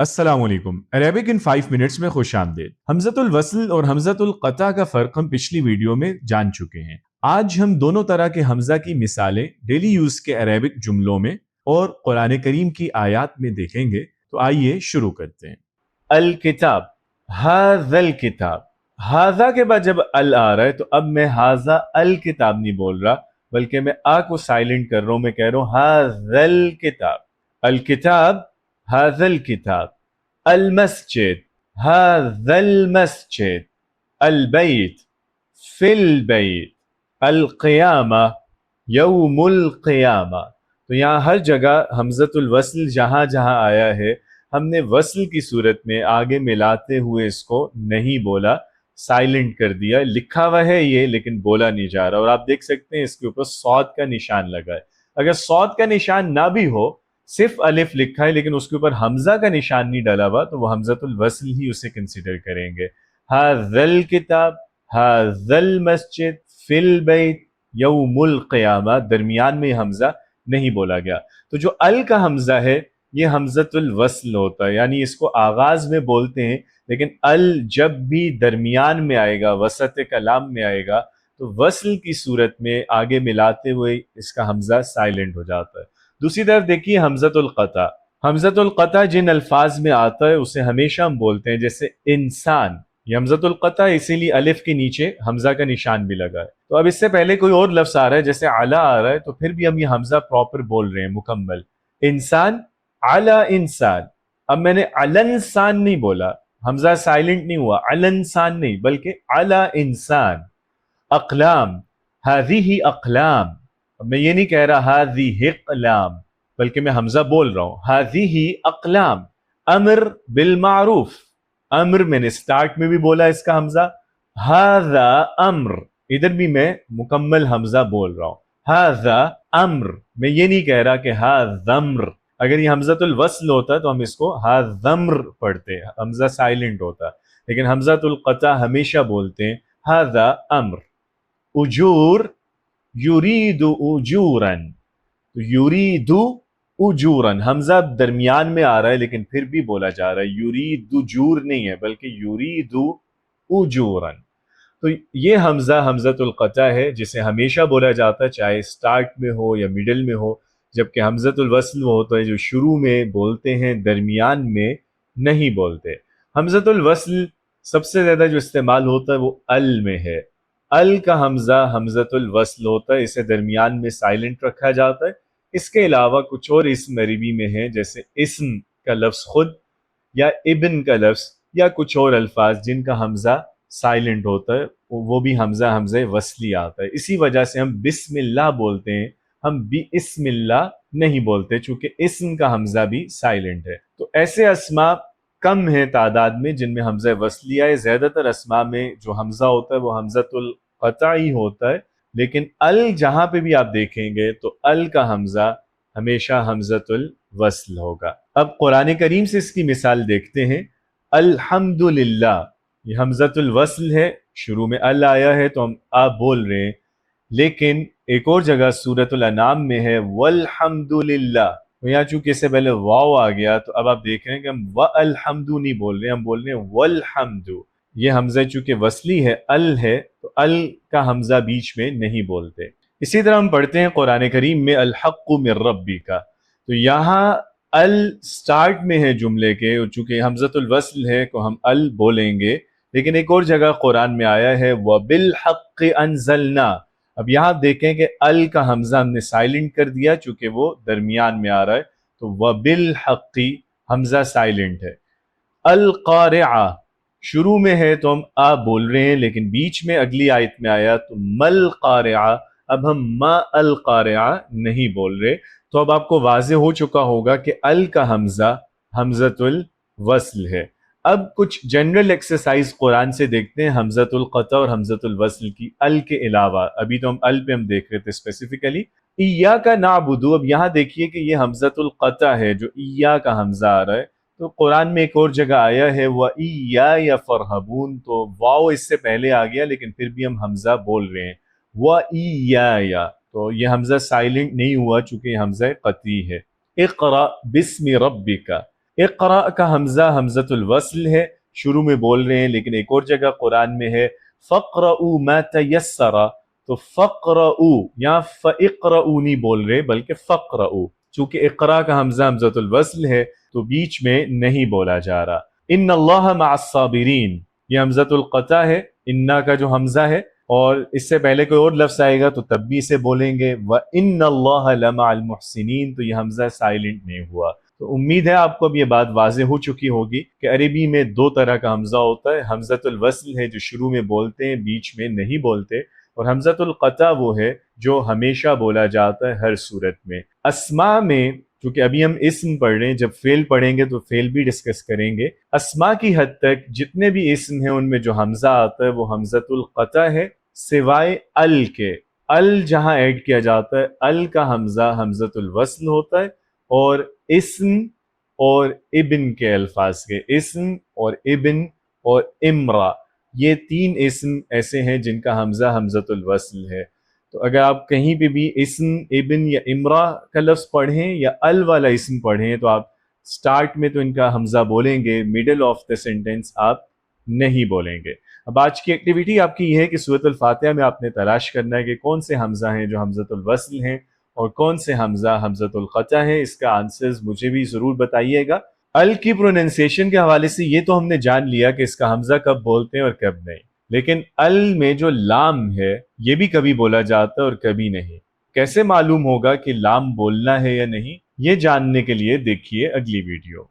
السلام علیکم۔ عربک ان 5 منٹس میں خوش آمدید۔ حمزۃ الوصل اور حمزۃ القطع کا فرق ہم پچھلی ویڈیو میں جان چکے ہیں۔ آج ہم دونوں طرح کے حمزہ کی مثالیں ڈیلی یوز کے عربک جملوں میں اور قرآن کریم کی آیات میں دیکھیں گے، تو آئیے شروع کرتے ہیں۔ الکتاب، ھذا الکتاب، ھذا کے بعد جب ال آ رہا ہے تو اب میں ھذا الکتاب نہیں بول رہا، بلکہ میں آ کو سائلنٹ کر رہا ہوں، میں کہہ رہا ہوں ھذا الکتاب، الکتاب، ھذا الکتاب، المسجد، ھذا المسجد، البیت، فی البیت، القیامہ، یوم القیامہ۔ تو یہاں ہر جگہ حمزۃ الوصل جہاں جہاں آیا ہے ہم نے وصل کی صورت میں آگے ملاتے ہوئے اس کو نہیں بولا، سائلنٹ کر دیا۔ لکھا ہوا ہے یہ لیکن بولا نہیں جا رہا، اور آپ دیکھ سکتے ہیں اس کے اوپر صاد کا نشان لگا ہے۔ اگر صاد کا نشان نہ بھی ہو، صرف الف لکھا ہے لیکن اس کے اوپر حمزہ کا نشان نہیں ڈالا ہوا، تو وہ حمزۃ الوصل ہی اسے کنسیڈر کریں گے۔ ھذا الکتاب، ھذا المسجد، فی البیت، یوم القیامہ، درمیان میں حمزہ نہیں بولا گیا۔ تو جو ال کا حمزہ ہے یہ حمزۃ الوصل ہوتا ہے، یعنی اس کو آغاز میں بولتے ہیں، لیکن ال جب بھی درمیان میں آئے گا، وسط کلام میں آئے گا، تو وصل کی صورت میں آگے ملاتے ہوئے اس کا حمزہ سائلنٹ ہو جاتا ہے۔ دوسری طرف دیکھیے حمزۃ القطع، حمزۃ القطع جن الفاظ میں آتا ہے اسے ہمیشہ ہم بولتے ہیں، جیسے انسان، یہ حمزۃ القطع اسی لیے الف کے نیچے حمزہ کا نشان بھی لگا ہے۔ تو اب اس سے پہلے کوئی اور لفظ آ رہا ہے جیسے علا آ رہا ہے، تو پھر بھی ہم یہ حمزہ پراپر بول رہے ہیں، مکمل۔ انسان، علا انسان، اب میں نے علا انسان نہیں بولا، حمزہ سائلنٹ نہیں ہوا، علا انسان نہیں بلکہ علا انسان۔ اقلام، ہذہ اقلام، اب میں یہ نہیں کہہ رہا ہذہ اقلام، بلکہ میں حمزہ بول رہا ہوں ہذہ اقلام۔ امر بالمعروف، امر میں نے سٹارٹ میں بھی بولا اس کا حمزہ، ھذا امر، ادھر بھی میں مکمل حمزہ بول رہا ہوں، ھذا امر، میں یہ نہیں کہہ رہا کہ ھذا امر۔ اگر یہ حمزۃ الوصل ہوتا تو ہم اس کو ھذا امر پڑھتے، حمزہ سائلنٹ ہوتا، لیکن حمزۃ القطع ہمیشہ بولتے ہیں ھذا امر۔ اجور، یرید اجورا، یرید اجورا، حمزہ درمیان میں آ رہا ہے لیکن پھر بھی بولا جا رہا ہے، یرید اجور نہیں ہے بلکہ یرید اجورا۔ تو یہ حمزہ حمزۃ القطع ہے جسے ہمیشہ بولا جاتا ہے، چاہے سٹارٹ میں ہو یا میڈل میں ہو، جبکہ حمزۃ الوصل وہ ہوتا ہے جو شروع میں بولتے ہیں، درمیان میں نہیں بولتے۔ حمزۃ الوصل سب سے زیادہ جو استعمال ہوتا ہے وہ ال میں ہے، ال کا حمزہ حمزۃ الوصل ہوتا ہے، اسے درمیان میں سائلنٹ رکھا جاتا ہے۔ اس کے علاوہ کچھ اور اسم عربی میں ہیں، جیسے اسم کا لفظ خود، یا ابن کا لفظ، یا کچھ اور الفاظ جن کا حمزہ سائلنٹ ہوتا ہے، وہ بھی حمزہ وصلی آتا ہے۔ اسی وجہ سے ہم بسم اللہ بولتے ہیں، ہم بسم اللہ نہیں بولتے، چونکہ اسم کا حمزہ بھی سائلنٹ ہے۔ تو ایسے اسماء کم ہیں تعداد میں جن میں حمزہ وصلی آئے، زیادہ تر اسماء میں جو حمزہ ہوتا ہے وہ حمزۃ القطع ہی ہوتا ہے، لیکن ال جہاں پہ بھی آپ دیکھیں گے تو ال کا حمزہ ہمیشہ حمزۃ الوصل ہوگا۔ اب قرآن کریم سے اس کی مثال دیکھتے ہیں۔ الحمدللہ، یہ حمزۃ الوصل ہے، شروع میں ال آیا ہے تو ہم آ بول رہے ہیں، لیکن ایک اور جگہ سورۃ الانعام میں ہے والحمدللہ، تو یہاں چونکہ اس سے پہلے واو آ گیا تو اب آپ دیکھ رہے ہیں کہ ہم والحمد نہیں بول رہے ہیں، ہم بول رہے ہیں والحمد۔ یہ حمزہ چونکہ وصلی ہے، ال ہے، تو ال کا حمزہ بیچ میں نہیں بولتے۔ اسی طرح ہم پڑھتے ہیں قرآن کریم میں الحق من ربک، تو یہاں ال سٹارٹ میں ہے جملے کے، اور چونکہ حمزۃ الوصل ہے تو ہم ال بولیں گے، لیکن ایک اور جگہ قرآن میں آیا ہے وَبِالْحَقِّ أَنزَلْنَا، اب یہاں دیکھیں کہ ال کا حمزہ ہم نے سائلنٹ کر دیا چونکہ وہ درمیان میں آ رہا ہے، تو وَبِالْحَقِّ حمزہ سائلنٹ ہے۔ القارعہ، شروع میں ہے تو ہم آ بول رہے ہیں، لیکن بیچ میں اگلی آیت میں آیا تو مل قارعہ، اب ہم ما القارعہ نہیں بول رہے۔ تو اب آپ کو واضح ہو چکا ہوگا کہ ال کا حمزہ حمزۃ الوصل ہے۔ اب کچھ جنرل ایکسرسائز قرآن سے دیکھتے ہیں حمزۃ القطع اور حمزۃ الوصل کی ال کے علاوہ، ابھی تو ہم ال پہ ہم دیکھ رہے تھے اسپیسیفکلی۔ ایاک نعبد، اب یہاں دیکھیے کہ یہ حمزۃ القطع ہے جو ایا کا حمزہ آ رہا ہے، تو قرآن میں ایک اور جگہ آیا ہے وَإِيَّايَ فَارْهَبُونَ، تو واو اس سے پہلے آ گیا لیکن پھر بھی ہم حمزہ بول رہے ہیں وَإِيَّايَ، تو یہ حمزہ سائلنٹ نہیں ہوا چونکہ یہ حمزہ قطعی ہے۔ اقرأ بسم ربک، اقرا کا حمزہ حمزۃ الوصل ہے، شروع میں بول رہے ہیں، لیکن ایک اور جگہ قرآن میں ہے فقرؤوا ما تیسر، تو فقرؤوا یہاں فاقرؤوا نہیں بول رہے بلکہ فقرؤوا، چونکہ اقرا کا حمزہ حمزۃ الوصل ہے تو بیچ میں نہیں بولا جا رہا۔ ان اللہ مع الصابرین، یہ حمزۃ القطع ہے، انا کا جو حمزہ ہے، اور اس سے پہلے کوئی اور لفظ آئے گا تو تب بھی اسے بولیں گے وَإِنَّ اللَّهَ لَمَعَ الْمُحْسِنِينَ، تو یہ حمزہ سائلنٹ نہیں ہوا۔ تو امید ہے آپ کو اب یہ بات واضح ہو چکی ہوگی کہ عربی میں دو طرح کا حمزہ ہوتا ہے، حمزۃ الوصل ہے جو شروع میں بولتے ہیں بیچ میں نہیں بولتے، اور حمزۃ القطع وہ ہے جو ہمیشہ بولا جاتا ہے ہر صورت میں۔ اسماء میں، کیونکہ ابھی ہم اسم پڑھ رہے ہیں، جب فعل پڑھیں گے تو فعل بھی ڈسکس کریں گے، اسماء کی حد تک جتنے بھی اسم ہیں ان میں جو حمزہ آتا ہے وہ حمزۃ القطع ہے، سوائے ال کے۔ ال جہاں ایڈ کیا جاتا ہے، ال کا حمزہ حمزۃ الوصل ہوتا ہے، اور اسم اور ابن کے الفاظ کے، اسم اور ابن اور امرا، یہ تین اسم ایسے ہیں جن کا حمزہ حمزۃ الوصل ہے۔ تو اگر آپ کہیں پہ بھی اسم ابن یا امرا کا لفظ پڑھیں یا ال والا اسم پڑھیں تو آپ سٹارٹ میں تو ان کا حمزہ بولیں گے، میڈل آف دا سینٹینس آپ نہیں بولیں گے۔ اب آج کی ایکٹیویٹی آپ کی یہ ہے کہ سورۃ الفاتحہ میں آپ نے تلاش کرنا ہے کہ کون سے حمزہ ہیں جو حمزۃ الوصل ہیں اور کون سے حمزہ حمزۃ القطع ہیں۔ اس کا آنسرز مجھے بھی ضرور بتائیے گا۔ ال کی پروننسیشن کے حوالے سے یہ تو ہم نے جان لیا کہ اس کا حمزہ کب بولتے ہیں اور کب نہیں، لیکن ال میں جو لام ہے یہ بھی کبھی بولا جاتا ہے اور کبھی نہیں۔ کیسے معلوم ہوگا کہ لام بولنا ہے یا نہیں؟ یہ جاننے کے لیے دیکھیے اگلی ویڈیو۔